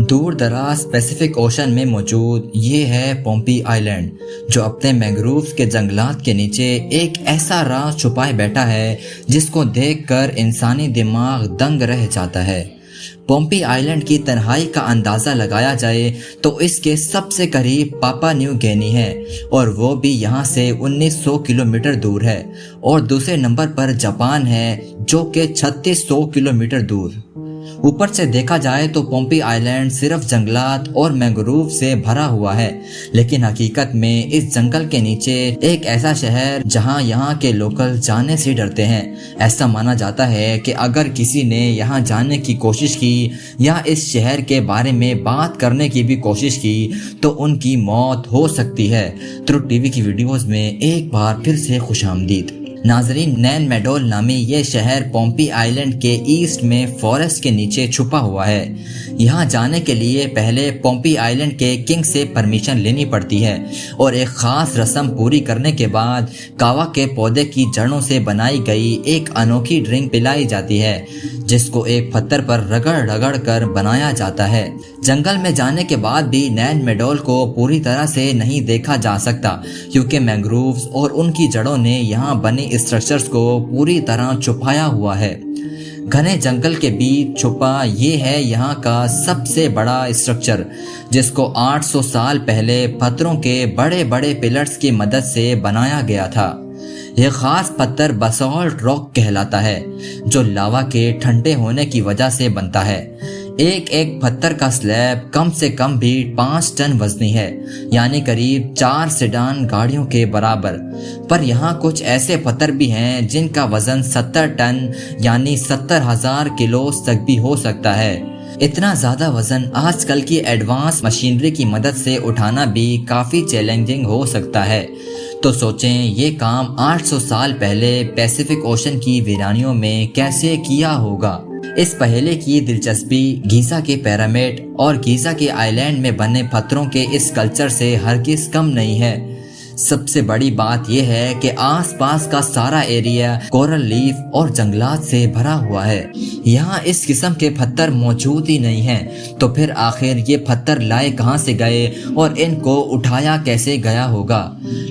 دور دراز Pacific ocean میں موجود یہ ہے پومپی آئلینڈ، جو اپنے مینگرووز کے جنگلات کے نیچے ایک ایسا راز چھپائے بیٹھا ہے جس کو دیکھ کر انسانی دماغ دنگ رہ جاتا ہے۔ پومپی آئلینڈ کی تنہائی کا اندازہ لگایا جائے تو اس کے سب سے قریب پاپا نیو گینی ہے، اور وہ بھی یہاں سے 1900 کلومیٹر دور ہے، اور دوسرے نمبر پر جاپان ہے جو کہ 3600 کلومیٹر دور۔ اوپر سے دیکھا جائے تو پومپی آئلینڈ صرف جنگلات اور مینگروو سے بھرا ہوا ہے، لیکن حقیقت میں اس جنگل کے نیچے ایک ایسا شہر جہاں یہاں کے لوکل جانے سے ڈرتے ہیں۔ ایسا مانا جاتا ہے کہ اگر کسی نے یہاں جانے کی کوشش کی یا اس شہر کے بارے میں بات کرنے کی بھی کوشش کی تو ان کی موت ہو سکتی ہے۔ ترک ٹی وی کی ویڈیوز میں ایک بار پھر سے خوش آمدید۔ ناظرین، نین میڈول نامی یہ شہر پومپی آئلینڈ کے ایسٹ میں فارسٹ کے نیچے چھپا ہوا ہے۔ یہاں جانے کے لیے پہلے پومپی آئلینڈ کے کنگ سے پرمیشن لینی پڑتی ہے، اور ایک خاص رسم پوری کرنے کے بعد کاوا کے پودے کی جڑوں سے بنائی گئی ایک انوکھی ڈرنک پلائی جاتی ہے، جس کو ایک پتھر پر رگڑ رگڑ کر بنایا جاتا ہے۔ جنگل میں جانے کے بعد بھی نین میڈول کو پوری طرح سے نہیں دیکھا جا سکتا، کیونکہ مینگرووز اور ان کی جڑوں نے یہاں بنی اسٹرکچرز کو پوری طرح چھپایا ہوا ہے۔ گھنے جنگل کے بیچ چھپا یہ ہے یہاں کا سب سے بڑا اسٹرکچر، جس کو 800 سال پہلے پتھروں کے بڑے بڑے پلرز کی مدد سے بنایا گیا تھا۔ یہ خاص پتھر باسالٹ راک کہلاتا ہے، جو لاوا کے ٹھنڈے ہونے کی وجہ سے بنتا ہے۔ ایک پتھر کا سلیب کم سے کم بھی 5 ٹن وزنی ہے، یعنی قریب 4 سیڈان گاڑیوں کے برابر۔ پر یہاں کچھ ایسے پتھر بھی ہیں جن کا وزن 70 ٹن یعنی 70,000 کلو تک بھی ہو سکتا ہے۔ اتنا زیادہ وزن آج کل کی ایڈوانس مشینری کی مدد سے اٹھانا بھی کافی چیلنجنگ ہو سکتا ہے۔ تو سوچیں یہ کام 800 سال پہلے پیسیفک اوشن کی ویرانیوں میں کیسے کیا ہوگا۔ اس پہلے کی دلچسپی گیزا کے پیرامڈ اور گیزا کے آئلینڈ میں بنے پتھروں کے اس کلچر سے ہرگز کم نہیں ہے۔ سب سے بڑی بات یہ ہے کہ آس پاس کا سارا ایریا کورل لیف اور جنگلات سے بھرا ہوا ہے۔ یہاں اس قسم کے پتھر موجود ہی نہیں ہیں، تو پھر آخر یہ پتھر لائے کہاں سے گئے اور ان کو اٹھایا کیسے گیا ہوگا؟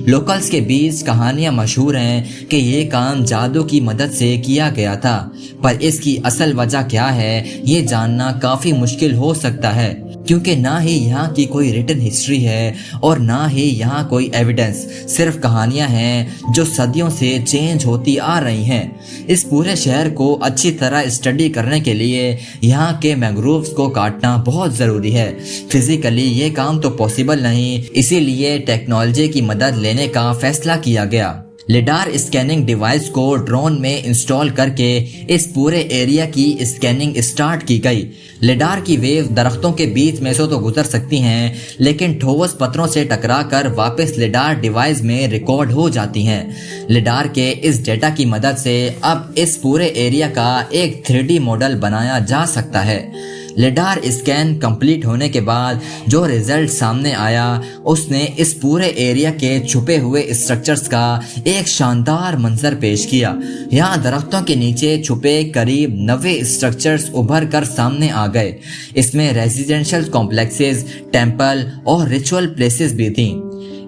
لوکلز کے بیچ کہانیاں مشہور ہیں کہ یہ کام جادو کی مدد سے کیا گیا تھا، پر اس کی اصل وجہ کیا ہے یہ جاننا کافی مشکل ہو سکتا ہے، کیونکہ نہ ہی یہاں کی کوئی ریٹن ہسٹری ہے اور نہ ہی یہاں کوئی ایویڈنس، صرف کہانیاں ہیں جو صدیوں سے چینج ہوتی آ رہی ہیں۔ اس پورے شہر کو اچھی طرح اسٹڈی کرنے کے لیے یہاں کے مینگرووز کو کاٹنا بہت ضروری ہے۔ فزیکلی یہ کام تو پاسبل نہیں، اسی لیے ٹیکنالوجی کی مدد لینے کا فیصلہ کیا گیا۔ لیڈار اسکیننگ ڈیوائس کو ڈرون میں انسٹال کر کے اس پورے ایریا کی اسکیننگ اسٹارٹ کی گئی۔ لیڈار کی ویو درختوں کے بیچ میں سے تو گزر سکتی ہیں، لیکن ٹھوس پتھروں سے ٹکرا کر واپس لیڈار ڈیوائس میں ریکارڈ ہو جاتی ہیں۔ لیڈار کے اس ڈیٹا کی مدد سے اب اس پورے ایریا کا ایک 3D ماڈل بنایا جا سکتا ہے۔ لیڈار اسکین کمپلیٹ ہونے کے بعد جو رزلٹ سامنے آیا اس نے اس پورے ایریا کے چھپے ہوئے اسٹرکچرز کا ایک شاندار منظر پیش کیا۔ یہاں درختوں کے نیچے چھپے قریب 90 اسٹرکچرز ابھر کر سامنے آ گئے۔ اس میں ریزیڈینشل کمپلیکسز، ٹیمپل اور ریچول پلیسز بھی تھیں۔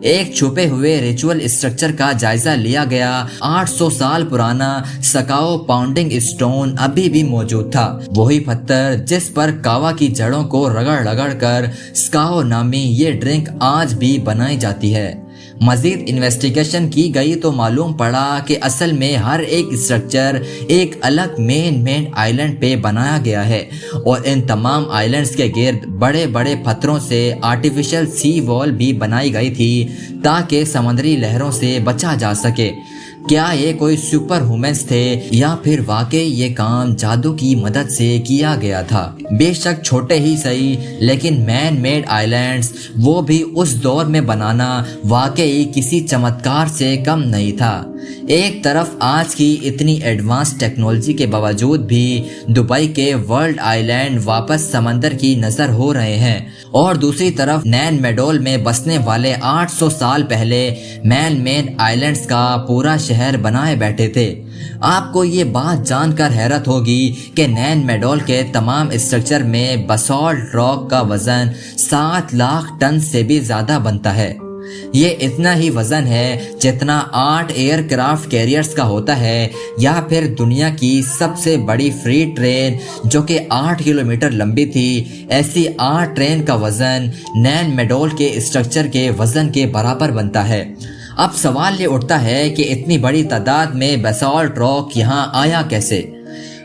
ایک چھپے ہوئے ریچول اسٹرکچر کا جائزہ لیا گیا۔ 800 سال پرانا سکاؤ پاؤنڈنگ اسٹون ابھی بھی موجود تھا، وہی پتھر جس پر کاوا کی جڑوں کو رگڑ رگڑ کر سکاؤ نامی یہ ڈرنک آج بھی بنائی جاتی ہے۔ مزید انویسٹیگیشن کی گئی تو معلوم پڑا کہ اصل میں ہر ایک اسٹرکچر ایک الگ مین آئلینڈ پہ بنایا گیا ہے، اور ان تمام آئلینڈز کے گرد بڑے بڑے پتھروں سے آرٹیفیشل سی وال بھی بنائی گئی تھی تاکہ سمندری لہروں سے بچا جا سکے۔ کیا یہ کوئی سپر ہومنز تھے یا پھر واقعی یہ کام جادو کی مدد سے کیا گیا تھا؟ بے شک چھوٹے ہی صحیح، لیکن مین میڈ آئلینڈز وہ بھی اس دور میں بنانا واقعی کسی چمتکار سے کم نہیں تھا۔ ایک طرف آج کی اتنی ایڈوانس ٹیکنالوجی کے باوجود بھی دبئی کے ورلڈ آئی لینڈ واپس سمندر کی نظر ہو رہے ہیں، اور دوسری طرف نین میڈول میں بسنے والے 800 سال پہلے مین میڈ آئی لینڈز کا پورا شہر بنائے بیٹھے تھے۔ آپ کو یہ بات جان کر حیرت ہوگی کہ نین میڈول کے تمام اسٹرکچر میں بسالٹ راک کا وزن 7 لاکھ ٹن سے بھی زیادہ بنتا ہے۔ یہ اتنا ہی وزن ہے جتنا 8 ایئر کرافٹ کیریئرز کا ہوتا ہے، یا پھر دنیا کی سب سے بڑی فریٹ ٹرین جو کہ 8 کلومیٹر لمبی تھی، ایسی 8 ٹرین کا وزن نین میڈول کے اسٹرکچر کے وزن کے برابر بنتا ہے۔ اب سوال یہ اٹھتا ہے کہ اتنی بڑی تعداد میں بیسالٹ راک یہاں آیا کیسے؟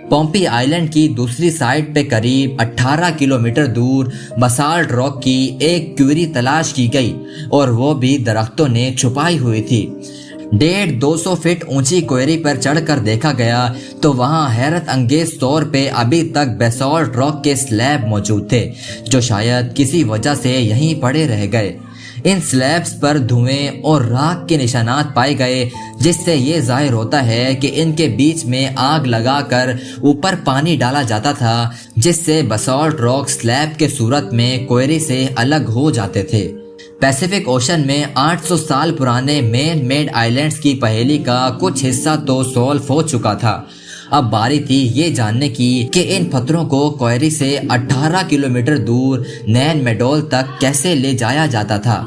پومپی آئی لینڈ کی دوسری سائٹ پہ قریب 18 کلومیٹر دور بسالٹ راک کی ایک کیوری تلاش کی گئی، اور وہ بھی درختوں نے چھپائی ہوئی تھی۔ 150-200 فٹ اونچی کوئری پر چڑھ کر دیکھا گیا تو وہاں حیرت انگیز طور پہ ابھی تک بیسالٹ راک کے سلیب موجود تھے، جو شاید کسی وجہ سے یہیں پڑے رہ گئے۔ ان سلیبز پر دھوئیں اور راکھ کے نشانات پائے گئے، جس سے یہ ظاہر ہوتا ہے کہ ان کے بیچ میں آگ لگا کر اوپر پانی ڈالا جاتا تھا، جس سے بسالٹ راک سلیب کے صورت میں کوئری سے الگ ہو جاتے تھے۔ پیسیفک اوشن میں 800 سال پرانے مین میڈ آئی لینڈز کی پہیلی کا کچھ حصہ تو سولو ہو چکا تھا۔ اب باری تھی یہ جاننے کی کہ ان پتھروں کو کوئری سے 18 کلومیٹر دور نین میڈول تک کیسے لے جایا جاتا تھا۔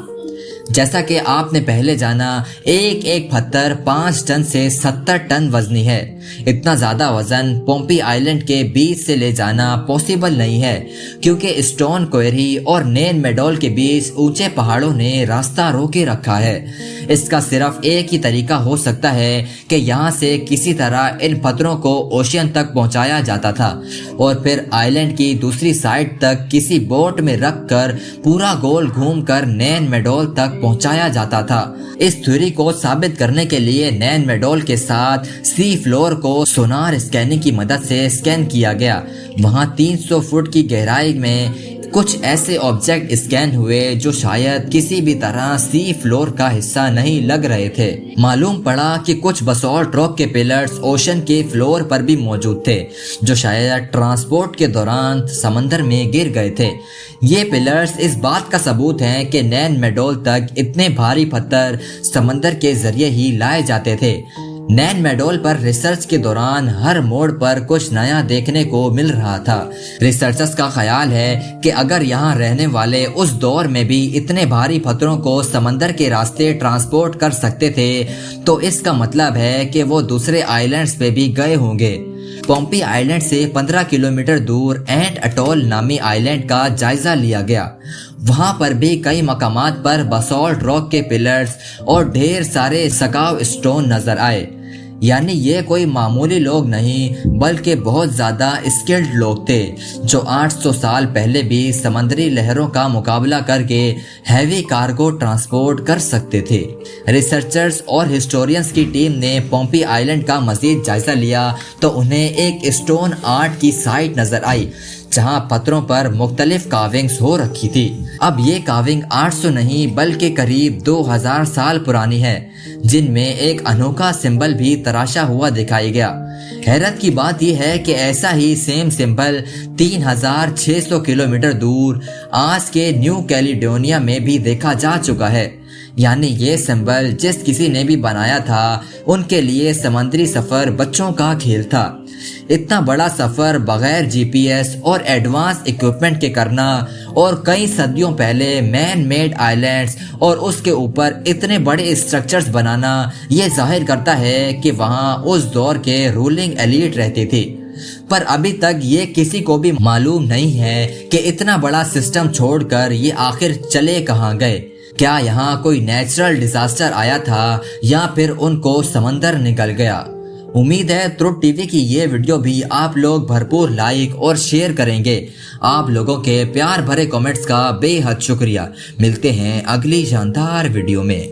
جیسا کہ آپ نے پہلے جانا، ایک ایک پتھر 5 ٹن سے 70 ٹن وزنی ہے۔ اتنا زیادہ وزن پومپی آئی لینڈ کے بیچ سے لے جانا پاسبل نہیں ہے، کیونکہ اسٹون کوئری اور نین میڈول کے بیچ اونچے پہاڑوں نے راستہ روکے رکھا ہے۔ اس کا صرف ایک ہی طریقہ ہو سکتا ہے کہ یہاں سے کسی طرح ان پتھروں کو اوشین تک پہنچایا جاتا تھا، اور پھر آئی لینڈ کی دوسری سائڈ تک کسی بوٹ میں رکھ کر پورا گول گھوم کر نین میڈول تک پہنچایا جاتا تھا۔ اس تھیوری کو ثابت کرنے کے لیے نین میڈول کے ساتھ سی فلور کو سونار اسکیننگ کی مدد سے اسکین کیا گیا۔ وہاں 300 فٹ کی گہرائی میں کچھ ایسے آبجیکٹ اسکین ہوئے جو شاید کسی بھی طرح سی فلور کا حصہ نہیں لگ رہے تھے۔ معلوم پڑا کہ کچھ بسالٹ راک کے پلرز اوشن کے فلور پر بھی موجود تھے، جو شاید ٹرانسپورٹ کے دوران سمندر میں گر گئے تھے۔ یہ پلرز اس بات کا ثبوت ہیں کہ نین میڈول تک اتنے بھاری پتھر سمندر کے ذریعے ہی لائے جاتے تھے۔ نین میڈول پر ریسرچ کے دوران ہر موڑ پر کچھ نیا دیکھنے کو مل رہا تھا۔ ریسرچرز کا خیال ہے کہ اگر یہاں رہنے والے اس دور میں بھی اتنے بھاری پتھروں کو سمندر کے راستے ٹرانسپورٹ کر سکتے تھے، تو اس کا مطلب ہے کہ وہ دوسرے آئی لینڈز پہ بھی گئے ہوں گے۔ پومپی آئی لینڈ سے 15 کلومیٹر دور اینٹ اٹول نامی آئی لینڈ کا جائزہ لیا گیا۔ وہاں پر بھی کئی مقامات پر بسالٹ راک کے پلرز اور ڈھیر سارے سکاو اسٹون نظر آئے۔ یعنی یہ کوئی معمولی لوگ نہیں بلکہ بہت زیادہ اسکلڈ لوگ تھے، جو 800 سال پہلے بھی سمندری لہروں کا مقابلہ کر کے ہیوی کارگو ٹرانسپورٹ کر سکتے تھے۔ ریسرچرز اور ہسٹورینز کی ٹیم نے پومپی آئی لینڈ کا مزید جائزہ لیا تو انہیں ایک اسٹون آرٹ کی سائٹ نظر آئی، جہاں پتھروں پر مختلف کاونگز ہو رکھی تھی۔ اب یہ کاونگ 800 نہیں بلکہ قریب 2000 سال پرانی ہے، جن میں ایک انوکھا سمبل بھی تراشا ہوا دکھائی گیا۔ حیرت کی بات یہ ہے کہ ایسا ہی سیم سمبل 3600 کلومیٹر دور آج کے نیو کیلیڈونیا میں بھی دیکھا جا چکا ہے۔ یعنی یہ سمبل جس کسی نے بھی بنایا تھا، ان کے لیے سمندری سفر بچوں کا کھیل تھا۔ اتنا بڑا سفر بغیر جی پی ایس اور ایڈوانس ایکوپمنٹ کے کرنا، اور کئی صدیوں پہلے مین میڈ آئی لینڈز اور اس کے اوپر اتنے بڑے اسٹرکچرز بنانا، یہ ظاہر کرتا ہے کہ وہاں اس دور کے رولنگ ایلیٹ رہتی تھی۔ پر ابھی تک یہ کسی کو بھی معلوم نہیں ہے کہ اتنا بڑا سسٹم چھوڑ کر یہ آخر چلے کہاں گئے۔ کیا یہاں کوئی نیچرل ڈیزاسٹر آیا تھا یا پھر ان کو سمندر نگل گیا؟ امید ہے ٹروتھ ٹی وی کی یہ ویڈیو بھی آپ لوگ بھرپور لائک اور شیئر کریں گے۔ آپ لوگوں کے پیار بھرے کمنٹس کا بے حد شکریہ۔ ملتے ہیں اگلی شاندار ویڈیو میں۔